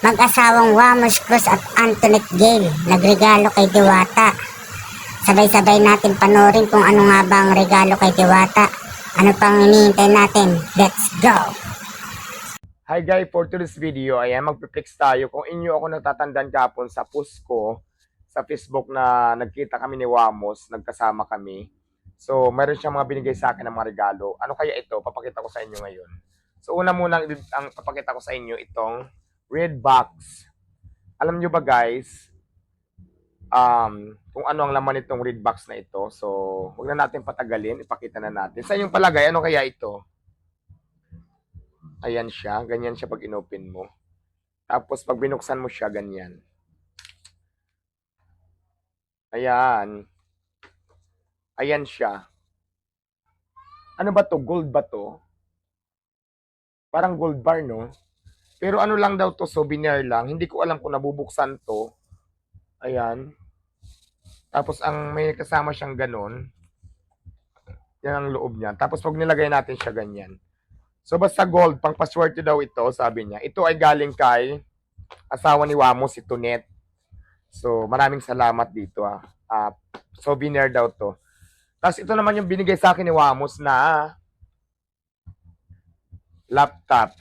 Mag-asawang Wamos Cruz at Antoinette Gale nagregalo kay Diwata. Sabay-sabay natin panorin kung ano nga ba ang regalo kay Diwata. Ano pang hinihintay natin? Let's go! Hi guys, for today's video, ayan, magpiplex tayo. Kung inyo ako natatandaan kapon sa post ko, sa Facebook na nagkita kami ni Wamos, nagkasama kami. So, meron siyang mga binigay sa akin ng mga regalo. Ano kaya ito? Papakita ko sa inyo ngayon. So, una muna ang papakita ko sa inyo itong red box. Alam nyo ba guys, kung ano ang laman nitong red box na ito. So, huwag na natin patagalin, ipakita na natin. Sa inyong palagay, ano kaya ito? Ayan siya, ganyan siya pag inopen mo. Tapos pag binuksan mo siya, ganyan. Ayan. Ayan siya. Ano ba to? Gold ba to? Parang gold bar, no? Pero ano lang daw to, souvenir lang. Hindi ko alam kung nabubuksan to. Ayan. Tapos ang may kasama siyang ganon. Yan ang loob niya. Tapos pag nilagay natin siya ganyan. So basta gold, pang paswerte daw ito, sabi niya. Ito ay galing kay asawa ni Wamos, si Tunet. So maraming salamat dito souvenir daw to. Tapos ito naman yung binigay sa akin ni Wamos na laptop.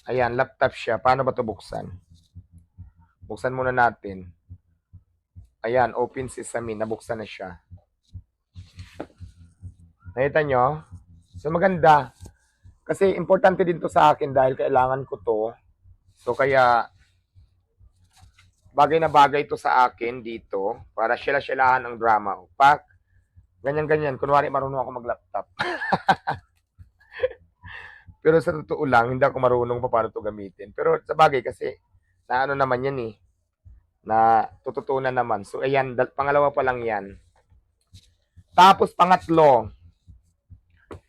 Ayan, laptop siya. Paano ba ito buksan? Buksan muna natin. Ayan, open sesame. Nabuksan na siya. Nakita nyo? So maganda. Kasi importante din to sa akin dahil kailangan ko to. So kaya bagay na bagay to sa akin dito para sila-silahan ang drama. Pak, ganyan-ganyan. Kunwari marunong ako mag-laptop. Pero sa totoo lang, hindi ako marunong pa paano to gamitin. Pero sa bagay kasi, na ano naman yan eh. Na tututunan naman. So ayan, pangalawa pa lang yan. Tapos pangatlo,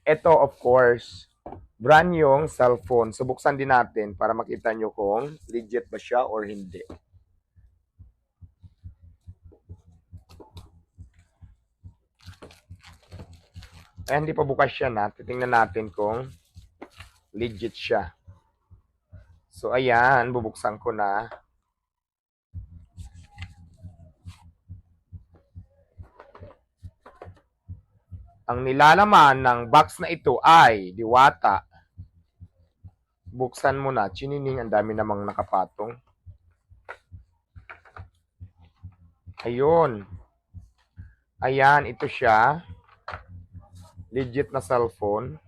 ito of course, brand yung cellphone. So buksan din natin para makita nyo kung legit ba siya or hindi. Ay, hindi pa bukas siya na. Titingnan natin kung legit siya. So ayan, bubuksan ko na. Ang nilalaman ng box na ito ay Diwata. Buksan mo na. Chinining, ang dami namang nakapatong. Ayun. Ayan, ito siya. Legit na cellphone.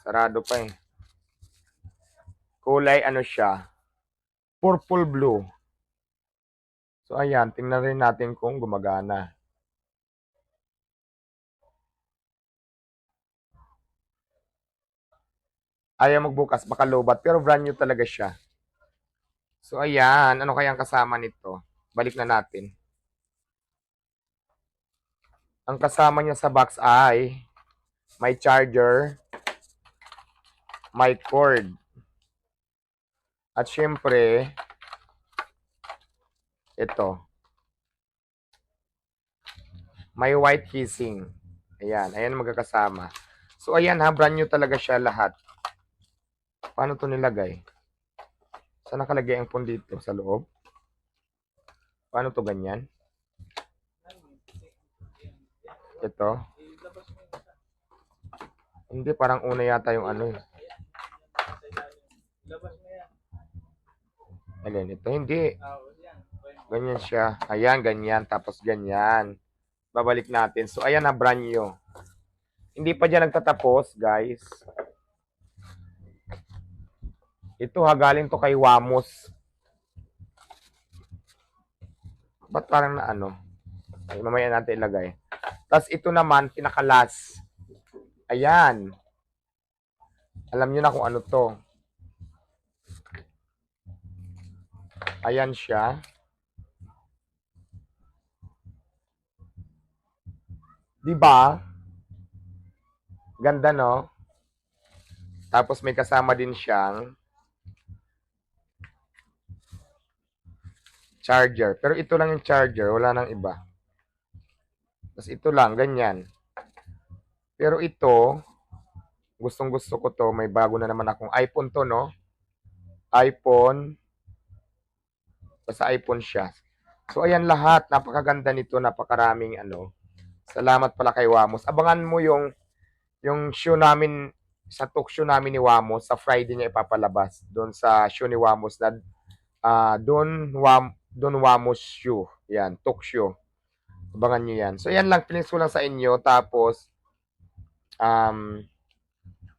Sarado pa eh. Kulay ano siya? Purple blue. So ayan, tingnan rin natin kung gumagana. Ayaw magbukas, baka lobat. Pero brand new talaga siya. So ayan, ano kayang kasama nito? Balik na natin. Ang kasama niya sa box ay may charger, may cord. At syempre, ito. May white casing. Ayan, ayan magkakasama. So ayan ha, brand new talaga siya lahat. Paano to nilagay? Saan nakalagay ang phone dito? Sa loob? Paano to ganyan? Ito. Hindi, parang una yata yung ano eh. Alin, ito hindi. Ganyan siya. Ayan, ganyan. Tapos ganyan. Babalik natin. So, ayan na, brand new. Hindi pa dyan nagtatapos, guys. Ito ha, galing to kay Wamos. Ba't parang na ano? Ay, mamaya natin ilagay. Tapos ito naman, pinakalas. Ayan. Alam nyo na kung ano to. Ayan siya. Diba? Ganda, no? Tapos may kasama din siyang charger. Pero ito lang yung charger. Wala nang iba. Tapos ito lang, ganyan. Pero ito, gustong gusto ko to. May bago na naman akong iPhone to, no? iPhone. Basta iPhone siya. So, ayan lahat. Napakaganda nito. Napakaraming ano. Salamat pala kay Wamos. Abangan mo yung show namin sa talk show namin ni Wamos. Sa Friday niya ipapalabas. Doon sa show ni Wamos na Don Wamos show. Yan, talk show. Abangan nyo yan. So, yan lang. Pinis ko lang sa inyo. Tapos,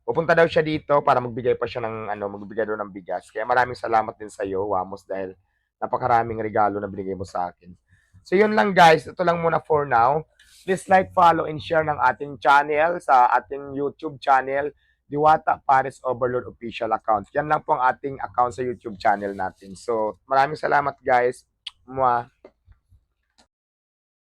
pupunta daw siya dito para magbigay pa siya ng magbigay daw ng bigas. Kaya maraming salamat din sa iyo, Wamos, dahil napakaraming regalo na binigay mo sa akin. So yun lang guys, ito lang muna for now. Please like, follow, and share ng ating channel sa ating YouTube channel, Diwata Paris Overload Official Account. Yan lang po ang ating account sa YouTube channel natin. So maraming salamat guys. Mwah.